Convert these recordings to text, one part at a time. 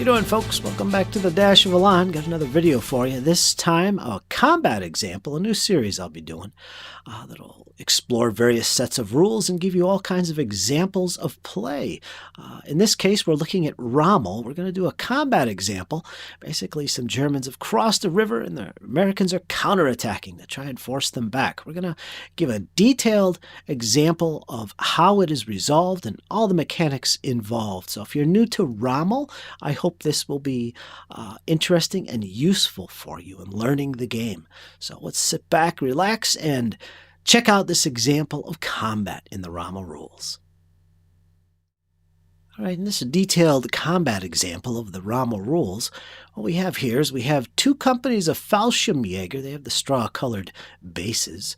doing, folks? Welcome back to the Dash of Elan. Got another video for you. This time, a combat example, a new series I'll be doing that'll explore various sets of rules and give you all kinds of examples of play. In this case, we're looking at Rommel. We're going to do a combat example. Basically, some Germans have crossed a river and the Americans are counterattacking to try and force them back. We're going to give a detailed example of how it is resolved and all the mechanics involved. So if you're new to Rommel, I hope this will be interesting and useful for you in learning the game. So let's sit back, relax, and check out this example of combat in the Rommel rules. All right, in this detailed combat example of the Rommel rules, what we have here is we have two companies of Fallschirmjäger. They have the straw-colored bases.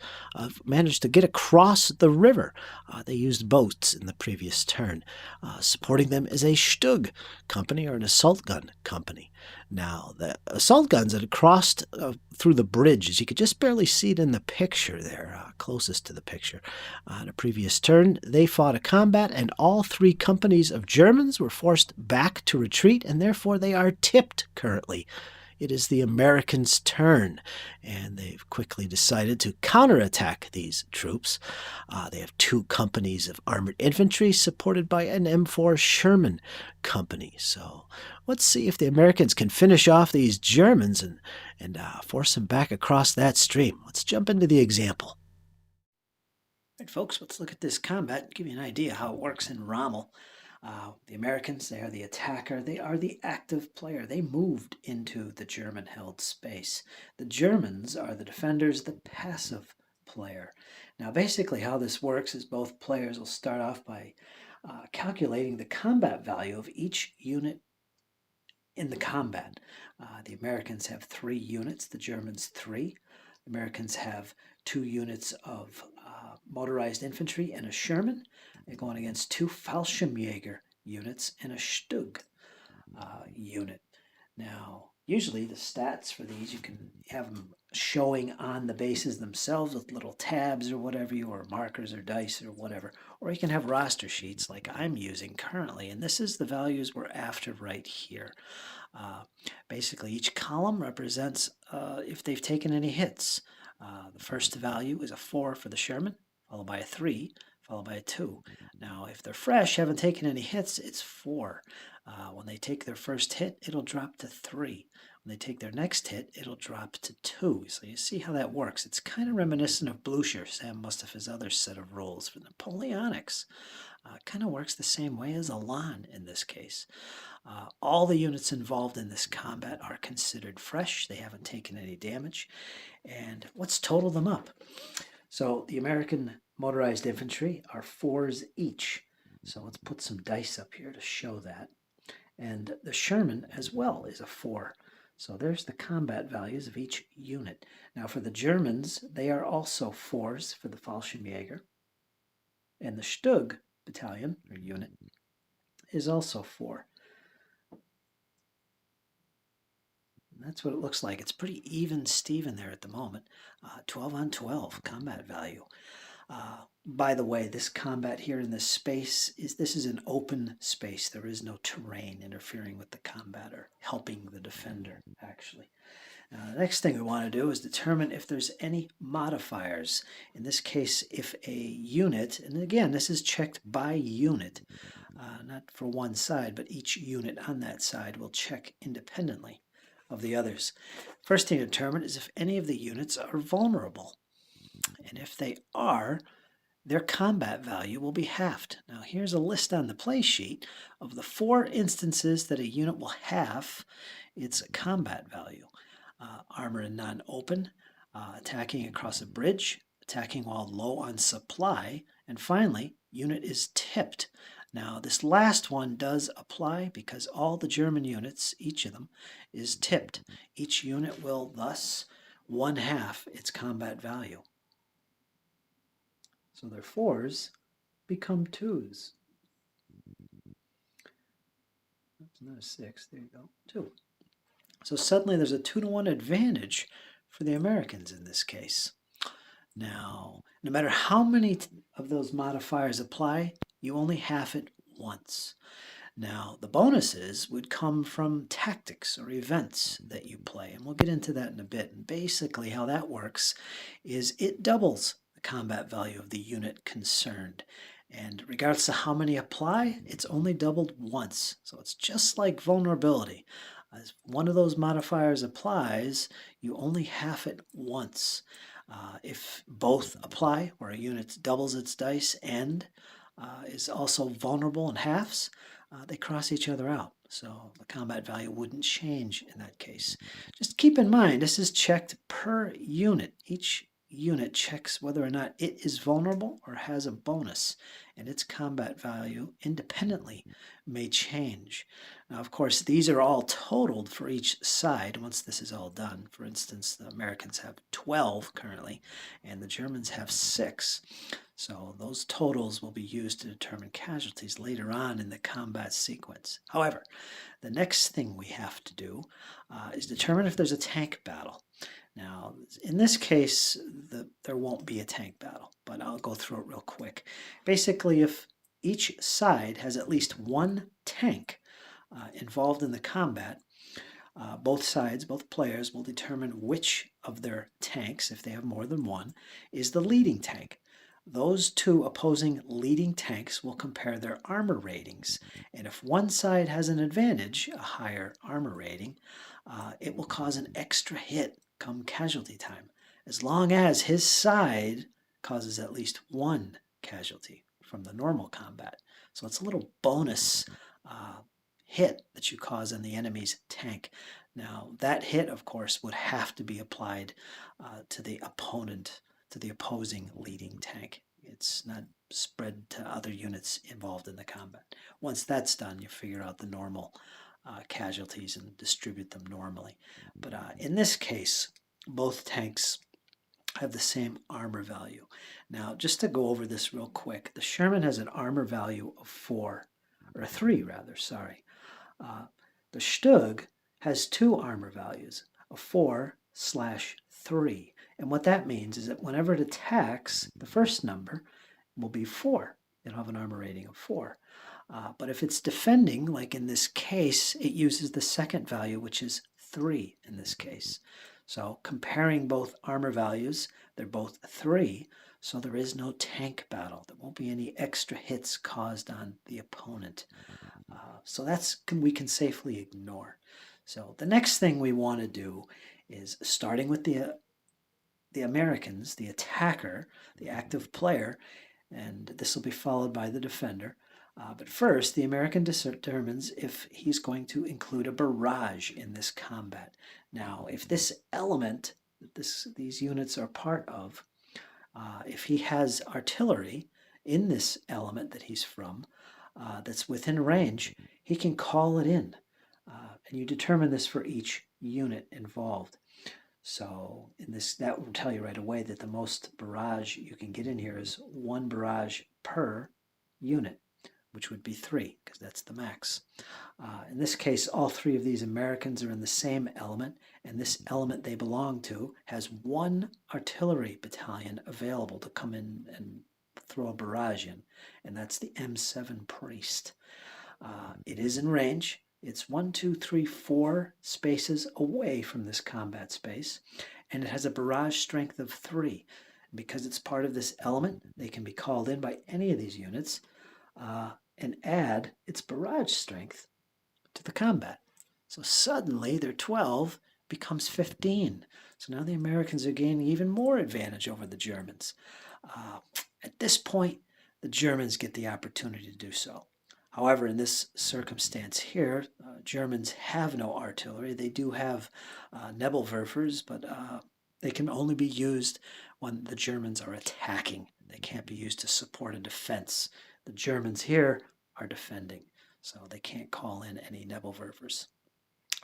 Managed to get across the river. They used boats in the previous turn. Supporting them is a Stug company or an assault gun company. Now, the assault guns that had crossed through the bridge, as you could just barely see it in the picture there, closest to the picture. In a previous turn, they fought a combat, and all three companies of Germans were forced back to retreat, and therefore they are tipped currently. It is the Americans' turn, and they've quickly decided to counterattack these troops. They have two companies of armored infantry supported by an M4 Sherman company. So let's see if the Americans can finish off these Germans and force them back across that stream. Let's jump into the example. All right, folks, let's look at this combat and give you an idea how it works in Rommel. The Americans, they are the attacker. They are the active player. They moved into the German-held space. The Germans are the defenders, the passive player. Now, basically how this works is both players will start off by calculating the combat value of each unit in the combat. The Americans have 3 units, the Germans 3. The Americans have 2 units of motorized infantry and a Sherman. They're going against 2 Fallschirmjäger units and a Stug unit. Now, usually the stats for these, you can have them showing on the bases themselves with little tabs or whatever, or markers or dice or whatever. Or you can have roster sheets like I'm using currently, and this is the values we're after right here. Basically, each column represents if they've taken any hits. The first value is a 4 for the Sherman, followed by a 3, followed by a 2. Now, if they're fresh, haven't taken any hits, it's 4. When they take their first hit, it'll drop to 3. When they take their next hit, it'll drop to 2. So you see how that works. It's kind of reminiscent of Blücher, Sam Mustapha's other set of rules for Napoleonics. Kind of works the same way as Elan in this case. All the units involved in this combat are considered fresh. They haven't taken any damage. And let's total them up. So the American motorized infantry are 4s each. So let's put some dice up here to show that. And the Sherman as well is a 4. So there's the combat values of each unit. Now for the Germans, they are also 4s for the Fallschirmjäger. And the Stug battalion, or unit, is also 4. And that's what it looks like. It's pretty even Steven there at the moment. 12 on 12 combat value. By the way, this combat here in this space, this is an open space. There is no terrain interfering with the combat or helping the defender, actually. Now, the next thing we want to do is determine if there's any modifiers. In this case, if a unit, and again, this is checked by unit, not for one side, but each unit on that side will check independently of the others. First thing to determine is if any of the units are vulnerable. And if they are, their combat value will be halved. Now here's a list on the play sheet of the 4 instances that a unit will have its combat value. Armor and non-open, attacking across a bridge, attacking while low on supply, and finally, unit is tipped. Now this last one does apply because all the German units, each of them, is tipped. Each unit will thus 1/2 its combat value. So their 4s become 2s. That's not a 6, there you go, 2. So suddenly there's a 2-to-1 advantage for the Americans in this case. Now, no matter how many of those modifiers apply, you only halve it once. Now, the bonuses would come from tactics or events that you play, and we'll get into that in a bit. And basically, how that works is it doubles the combat value of the unit concerned. And regardless of how many apply, it's only doubled once. So it's just like vulnerability. As one of those modifiers applies, you only half it once. If both apply, where a unit doubles its dice and is also vulnerable in halves, they cross each other out. So the combat value wouldn't change in that case. Just keep in mind, this is checked per unit. Each unit checks whether or not it is vulnerable or has a bonus, and its combat value independently may change. Now, of course, these are all totaled for each side once this is all done. For instance, the Americans have 12 currently, and the Germans have 6. So those totals will be used to determine casualties later on in the combat sequence. However, the next thing we have to do is determine if there's a tank battle. Now, in this case, there won't be a tank battle, but I'll go through it real quick. Basically, if each side has at least one tank involved in the combat, both sides, both players, will determine which of their tanks, if they have more than one, is the leading tank. Those two opposing leading tanks will compare their armor ratings, and if one side has an advantage, a higher armor rating, it will cause an extra hit come casualty time, as long as his side causes at least one casualty from the normal combat. So it's a little bonus hit that you cause on the enemy's tank. Now, that hit, of course, would have to be applied to the opponent, to the opposing leading tank. It's not spread to other units involved in the combat. Once that's done, you figure out the normal casualties and distribute them normally. But in this case, both tanks have the same armor value. Now, just to go over this real quick, the Sherman has an armor value of 4, or 3 rather, sorry. The Stug has 2 armor values, a 4/3. And what that means is that whenever it attacks, the first number will be 4. It'll have an armor rating of 4. But if it's defending, like in this case, it uses the second value, which is 3 in this case. So comparing both armor values, they're both 3, so there is no tank battle. There won't be any extra hits caused on the opponent. So we can safely ignore. So the next thing we want to do is, starting with the Americans, the attacker, the active player, and this will be followed by the defender. But first, the American determines if he's going to include a barrage in this combat. Now, if this element that these units are part of, if he has artillery in this element that he's from, that's within range, he can call it in. And you determine this for each unit involved. So that will tell you right away that the most barrage you can get in here is 1 barrage per unit, which would be 3, because that's the max. In this case, all 3 of these Americans are in the same element, and this element they belong to has 1 artillery battalion available to come in and throw a barrage in, and that's the M7 Priest. It is in range. It's 1, 2, 3, 4 spaces away from this combat space, and it has a barrage strength of 3. Because it's part of this element, they can be called in by any of these units and add its barrage strength to the combat. So suddenly their 12 becomes 15. So now the Americans are gaining even more advantage over the Germans. At this point, the Germans get the opportunity to do so. However, in this circumstance here, Germans have no artillery. They do have Nebelwerfers, but they can only be used when the Germans are attacking. They can't be used to support a defense. The Germans here are defending, so they can't call in any Nebelwerfers.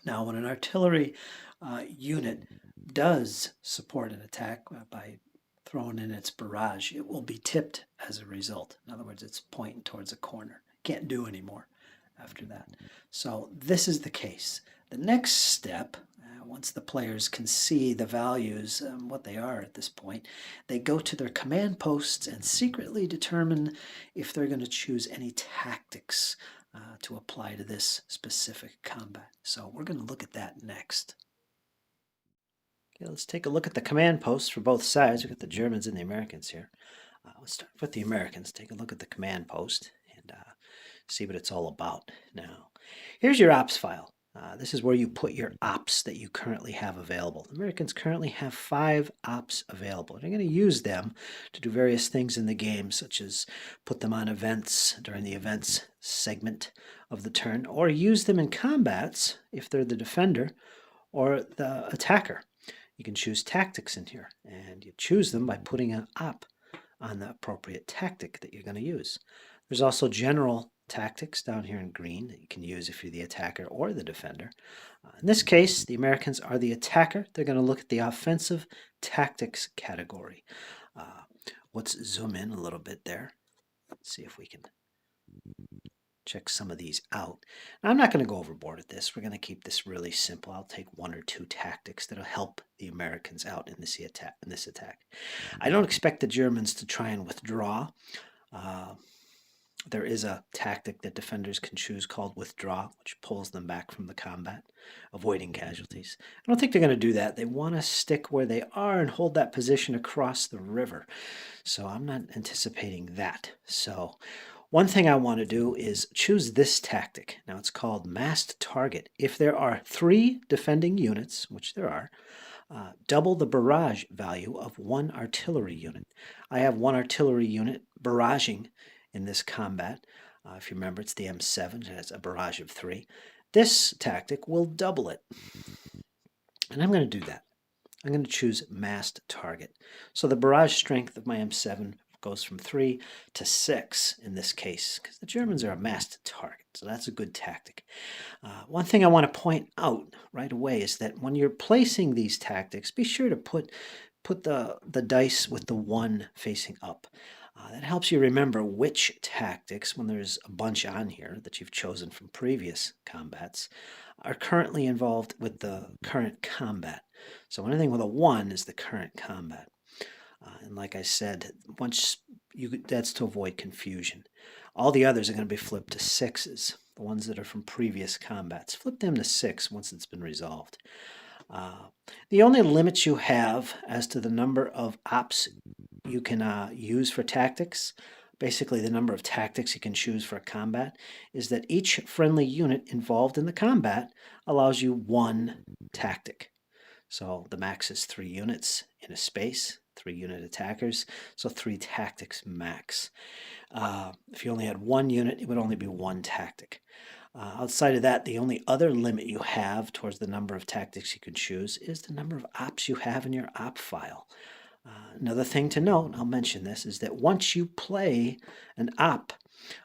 Now, when an artillery unit does support an attack by throwing in its barrage, it will be tipped as a result. In other words, it's pointing towards a corner. Can't do any more after that. So this is the case. The next step, once the players can see the values, what they are at this point, they go to their command posts and secretly determine if they're going to choose any tactics. to apply to this specific combat. So we're going to look at that next. Okay, let's take a look at the command posts for both sides. We've got the Germans and the Americans here. Let's start with the Americans. Take a look at the command post and see what it's all about. Now, here's your ops file. This is where you put your ops that you currently have available. The Americans currently have 5 ops available. They're going to use them to do various things in the game, such as put them on events during the events segment of the turn, or use them in combats if they're the defender or the attacker. You can choose tactics in here, and you choose them by putting an op on the appropriate tactic that you're going to use. There's also general tactics down here in green that you can use if you're the attacker or the defender. In this case, the Americans are the attacker. They're going to look at the offensive tactics category. Let's zoom in a little bit there. Let's see if we can check some of these out. Now, I'm not going to go overboard at this. We're going to keep this really simple. I'll take 1 or 2 tactics that'll help the Americans out in this attack. I don't expect the Germans to try and withdraw. There is a tactic that defenders can choose called withdraw, which pulls them back from the combat, avoiding casualties. I don't think they're going to do that. They want to stick where they are and hold that position across the river. So I'm not anticipating that. So one thing I want to do is choose this tactic. Now it's called massed target. If there are 3 defending units, which there are, double the barrage value of 1 artillery unit. I have 1 artillery unit barraging in this combat. If you remember, it's the M7. It has a barrage of 3. This tactic will double it. And I'm going to do that. I'm going to choose massed target. So the barrage strength of my M7 goes from 3 to 6 in this case, because the Germans are a massed target. So that's a good tactic. One thing I want to point out right away is that when you're placing these tactics, be sure to put the dice with the 1 facing up. That helps you remember which tactics, when there's a bunch on here that you've chosen from previous combats, are currently involved with the current combat. So anything with a 1 is the current combat. And like I said, that's to avoid confusion. All the others are going to be flipped to 6s, the ones that are from previous combats. Flip them to 6 once it's been resolved. The only limits you have as to the number of ops you can use for tactics, basically the number of tactics you can choose for a combat, is that each friendly unit involved in the combat allows you 1 tactic. So the max is 3 units in a space, 3 unit attackers, so 3 tactics max. If you only had 1 unit, it would only be 1 tactic. Outside of that, the only other limit you have towards the number of tactics you can choose is the number of ops you have in your op file. Another thing to note, I'll mention this, is that once you play an op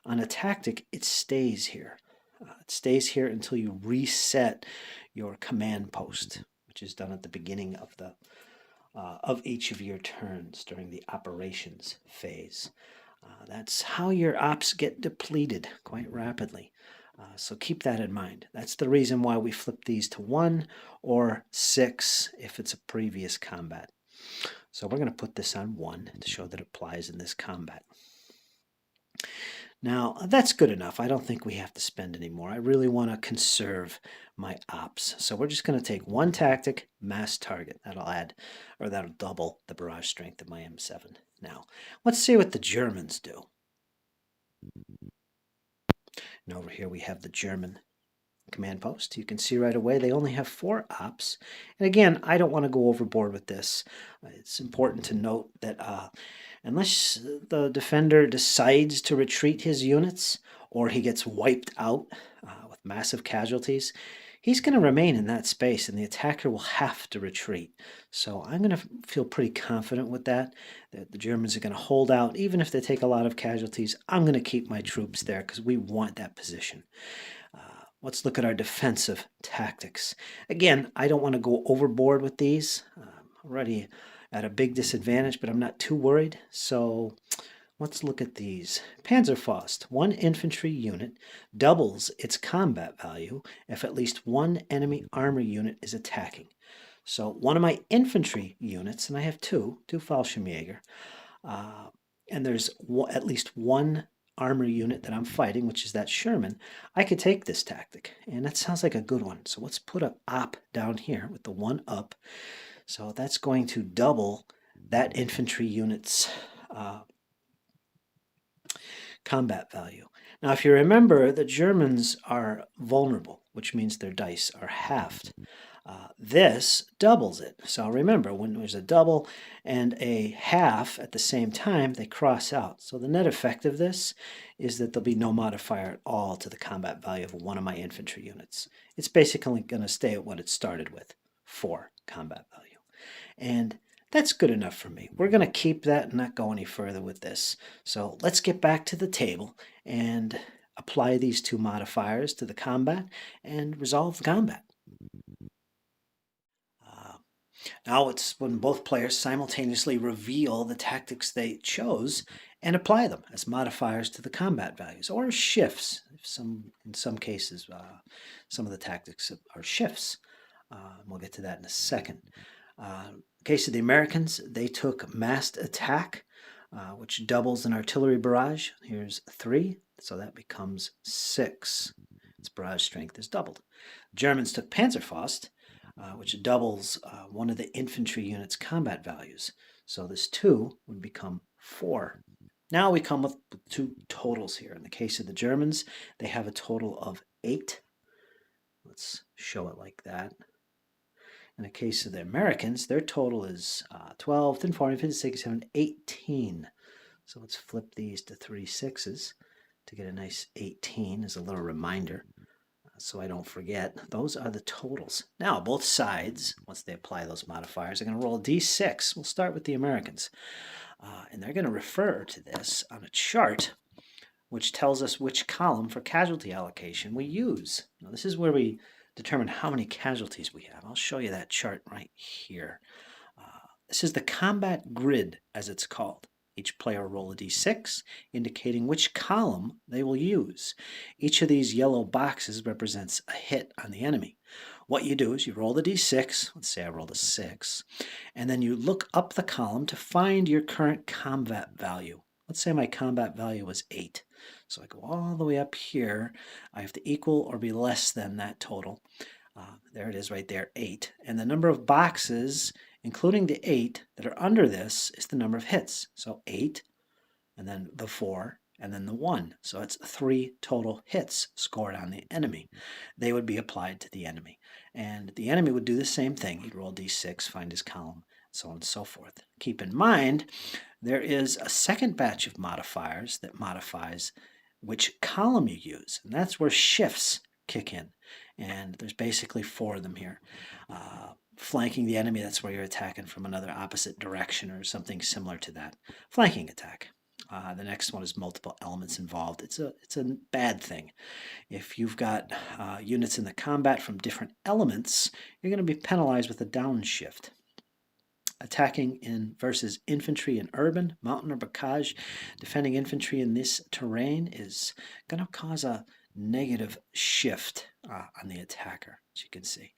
on a tactic, it stays here. It stays here until you reset your command post, which is done at the beginning of each of your turns during the operations phase. That's how your ops get depleted quite rapidly. So keep that in mind. That's the reason why we flip these to 1 or 6 if it's a previous combat. So we're going to put this on 1 to show that it applies in this combat. Now, that's good enough. I don't think we have to spend any more. I really want to conserve my ops. So we're just going to take 1 tactic, mass target. That'll double the barrage strength of my M7. Now, let's see what the Germans do. And over here we have the German command post. You can see right away they only have 4 ops. And again, I don't want to go overboard with this. It's important to note that unless the defender decides to retreat his units or he gets wiped out with massive casualties, he's going to remain in that space and the attacker will have to retreat. So I'm going to feel pretty confident with that the Germans are going to hold out. Even if they take a lot of casualties, I'm going to keep my troops there because we want that position. Let's look at our defensive tactics. Again, I don't want to go overboard with these. I'm already at a big disadvantage, but I'm not too worried. So let's look at these. Panzerfaust, 1 infantry unit, doubles its combat value if at least 1 enemy armor unit is attacking. So one of my infantry units, and I have two Fallschirmjäger, and there's at least 1 armor unit that I'm fighting, which is that Sherman, I could take this tactic, and that sounds like a good one. So let's put an op down here with the 1 up. So that's going to double that infantry unit's combat value. Now, if you remember, the Germans are vulnerable, which means their dice are halved. This doubles it. So remember, when there's a double and a half at the same time, they cross out. So the net effect of this is that there'll be no modifier at all to the combat value of one of my infantry units. It's basically going to stay at what it started with, 4 combat value. And that's good enough for me. We're going to keep that and not go any further with this. So let's get back to the table and apply these 2 modifiers to the combat and resolve the combat. Now it's when both players simultaneously reveal the tactics they chose and apply them as modifiers to the combat values, or shifts. In some cases, some of the tactics are shifts. We'll get to that in a second. In the case of the Americans, they took massed attack, which doubles an artillery barrage. Here's 3, so that becomes 6. Its barrage strength is doubled. Germans took Panzerfaust, which doubles one of the infantry unit's combat values. So this 2 would become 4. Now we come with 2 totals here. In the case of the Germans, they have a total of 8. Let's show it like that. In the case of the Americans, their total is 12, 10, 14, 15, 16, 17, 18. So let's flip these to 3 6s to get a nice 18 as a little reminder. So I don't forget, those are the totals. Now, both sides, once they apply those modifiers, are going to roll a d6. We'll start with the Americans. And they're going to refer to this on a chart, which tells us which column for casualty allocation we use. Now, this is where we determine how many casualties we have. I'll show you that chart right here. This is the combat grid, as it's called. Each player will roll a d6, indicating which column they will use. Each of these yellow boxes represents a hit on the enemy. What you do is you roll the d6, let's say I rolled a 6, and then you look up the column to find your current combat value. Let's say my combat value was 8. So I go all the way up here. I have to equal or be less than that total. There it is right there, 8. And the number of boxes, including the 8 that are under this, is the number of hits. So 8, and then the 4, and then the 1. So it's 3 total hits scored on the enemy. They would be applied to the enemy. And the enemy would do the same thing. He'd roll d6, find his column, so on and so forth. Keep in mind, there is a second batch of modifiers that modifies which column you use. And that's where shifts kick in. And there's basically 4 of them here. Flanking the enemy, that's where you're attacking from another opposite direction or something similar to that. Flanking attack. The next one is multiple elements involved. It's a bad thing. If you've got units in the combat from different elements, you're going to be penalized with a downshift. Attacking in versus infantry in urban, mountain, or bocage, defending infantry in this terrain is going to cause a negative shift on the attacker, as you can see.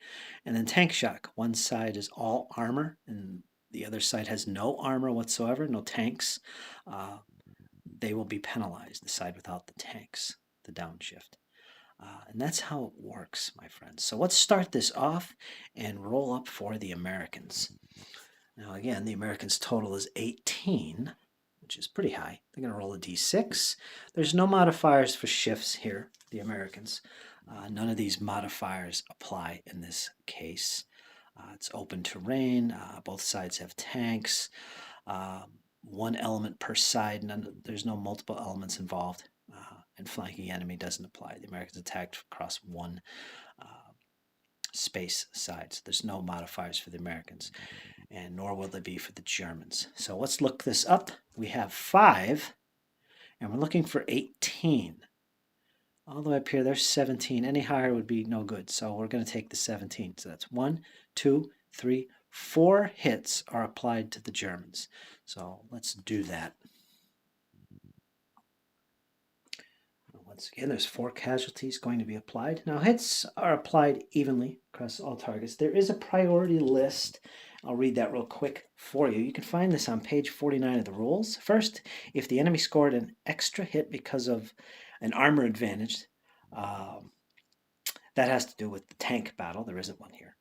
And then tank shock. One side is all armor, and the other side has no armor whatsoever, no tanks. They will be penalized, the side without the tanks, the downshift. And that's how it works, my friends. So let's start this off and roll up for the Americans. Now again, the Americans' total is 18, which is pretty high. They're going to roll a d6. There's no modifiers for shifts here, the Americans. None of these modifiers apply in this case. It's open terrain. Both sides have tanks. 1 element per side. There's no multiple elements involved. And flanking enemy doesn't apply. The Americans attacked across 1 space side. So there's no modifiers for the Americans. And nor will there be for the Germans. So let's look this up. We have 5, and we're looking for 18. All the way up here, there's 17. Any higher would be no good, so we're going to take the 17. So that's 1, 2, 3, 4 hits are applied to the Germans. So let's do that. Once again, there's 4 casualties going to be applied. Now, hits are applied evenly across all targets. There is a priority list I'll read that real quick for you. You can find this on page 49 of the rules. First, if the enemy scored an extra hit because of an armor advantage, that has to do with the tank battle. There isn't one here.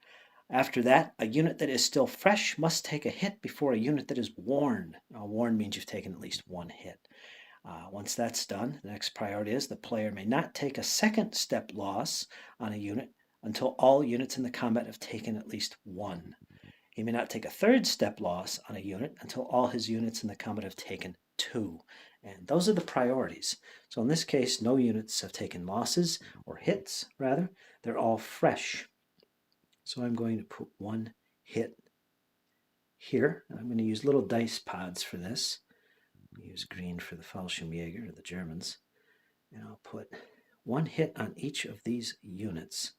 After that, a unit that is still fresh must take a hit before a unit that is worn. Worn means you've taken at least one hit. Once that's done, the next priority is the player may not take a second step loss on a unit until all units in the combat have taken at least one. He may not take a third step loss on a unit until all his units in the combat have taken two. And those are the priorities. So in this case, no units have taken losses, or hits rather. They're all fresh. So I'm going to put one hit here. I'm going to use little dice pods for this. Use green for the Fallschirmjäger, or the Germans. And I'll put one hit on each of these units.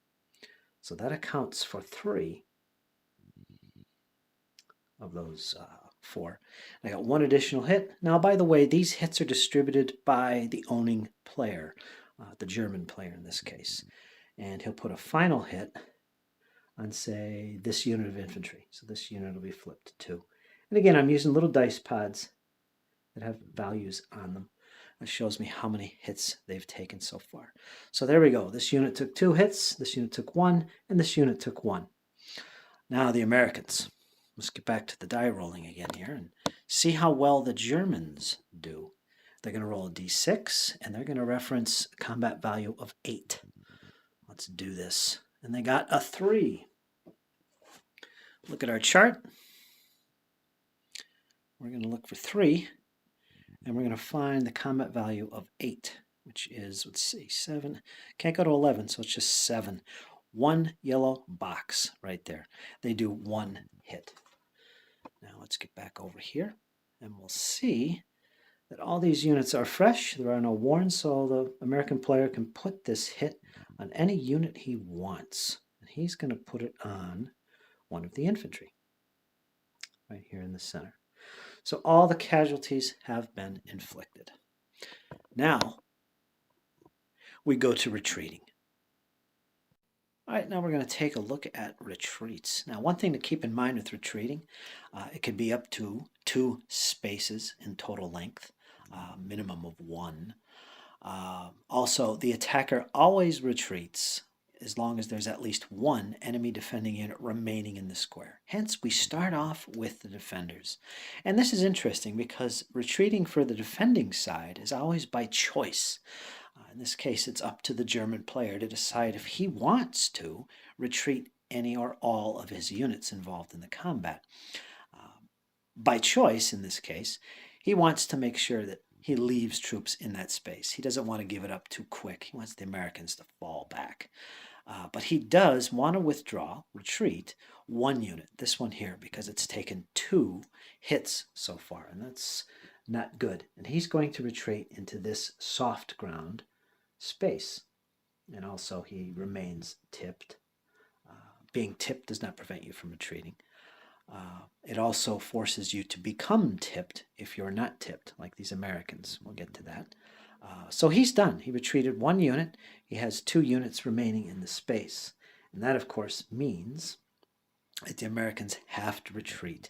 So that accounts for 3 of those 4. I got one additional hit. Now, by the way, these hits are distributed by the owning player, the German player in this case. And he'll put a final hit on, say, this unit of infantry. So this unit will be flipped to 2. And again, I'm using little dice pods that have values on them. That shows me how many hits they've taken so far. So there we go. This unit took 2 hits, this unit took 1, and this unit took 1. Now the Americans. Let's get back to the die rolling again here and see how well the Germans do. They're going to roll a d6, and they're going to reference a combat value of 8. Let's do this. And they got a 3. Look at our chart. We're going to look for 3. And we're going to find the combat value of 8, which is, let's see, 7. Can't go to 11, so it's just 7. 1 yellow box right there. They do 1 hit. Now let's get back over here, and we'll see that all these units are fresh. There are no warns, so the American player can put this hit on any unit he wants. And he's going to put it on one of the infantry, right here in the center. So all the casualties have been inflicted. Now, we go to retreating. All right, now we're going to take a look at retreats. Now, one thing to keep in mind with retreating, it could be up to 2 spaces in total length, minimum of 1. Also, the attacker always retreats as long as there's at least 1 enemy defending unit remaining in the square. Hence, we start off with the defenders. And this is interesting because retreating for the defending side is always by choice. In this case, it's up to the German player to decide if he wants to retreat any or all of his units involved in the combat. By choice, in this case, he wants to make sure that he leaves troops in that space. He doesn't want to give it up too quick. He wants the Americans to fall back. But he does want to withdraw, retreat, 1 unit, this one here, because it's taken 2 hits so far, and that's not good. And he's going to retreat into this soft ground space. And also he remains tipped. Being tipped does not prevent you from retreating. It also forces you to become tipped if you're not tipped, like these Americans. We'll get to that. So he's done. He retreated 1 unit. He has 2 units remaining in the space. And that, of course, means that the Americans have to retreat.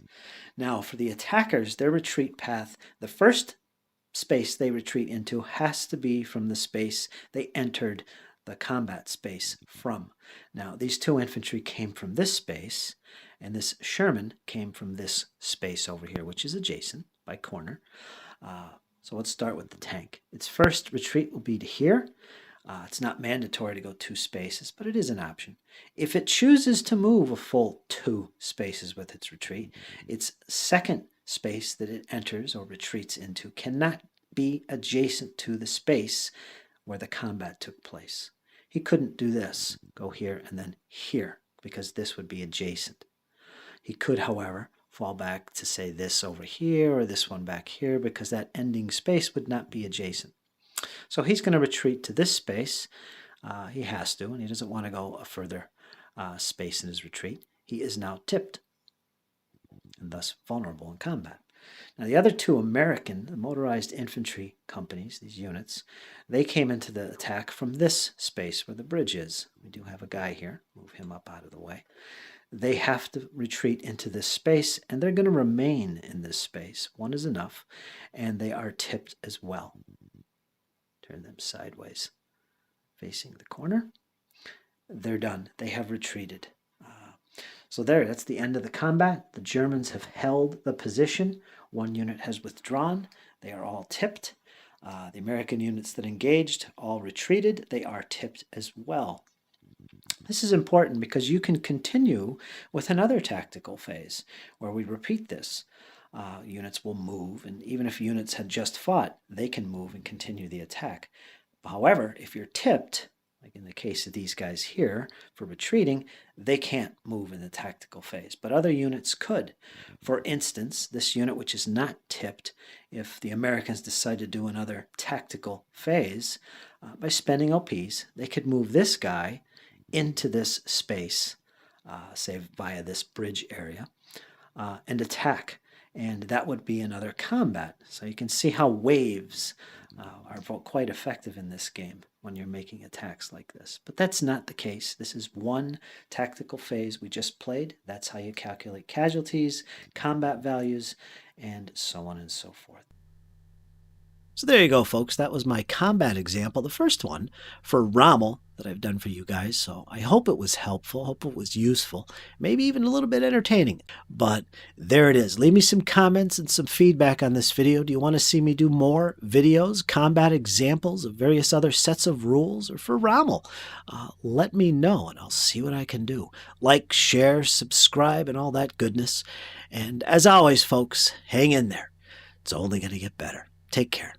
Now, for the attackers, their retreat path, the first space they retreat into has to be from the space they entered the combat space from. Now, these 2 infantry came from this space, and this Sherman came from this space over here, which is adjacent by corner. So let's start with the tank. Its first retreat will be to here. It's not mandatory to go 2 spaces, but it is an option. If it chooses to move a full 2 spaces with its retreat, its second space that it enters or retreats into cannot be adjacent to the space where the combat took place. He couldn't do this, go here and then here, because this would be adjacent. He could, however, fall back to say this over here or this one back here, because that ending space would not be adjacent. So he's going to retreat to this space. He has to, and he doesn't want to go a further space in his retreat. He is now tipped and thus vulnerable in combat. Now, the other 2 American motorized infantry companies, these units, they came into the attack from this space where the bridge is. We do have a guy here. Move him up out of the way. they have to retreat into this space, and they're going to remain in this space. One is enough, and they are tipped as well. Turn them sideways, facing the corner. They're done. They have retreated. So that's the end of the combat. The Germans have held the position. One unit has withdrawn. They are all tipped. The American units that engaged all retreated. They are tipped as well. This is important because you can continue with another tactical phase where we repeat this. Units will move, and even if units had just fought, they can move and continue the attack. However, if you're tipped, like in the case of these guys here, for retreating, they can't move in the tactical phase, but other units could. For instance, this unit which is not tipped, if the Americans decide to do another tactical phase, by spending OPs, they could move this guy into this space, say via this bridge area, and attack. And that would be another combat. So you can see how waves are quite effective in this game when you're making attacks like this. But that's not the case. This is one tactical phase we just played. That's how you calculate casualties, combat values, and so on and so forth. So there you go, folks. That was my combat example, the first one for Rommel that I've done for you guys. So I hope it was helpful, hope it was useful, maybe even a little bit entertaining. But there it is. Leave me some comments and some feedback on this video. Do you want to see me do more videos, combat examples of various other sets of rules, or for Rommel? Let me know and I'll see what I can do. Like, share, subscribe, and all that goodness. And as always, folks, hang in there. It's only going to get better. Take care.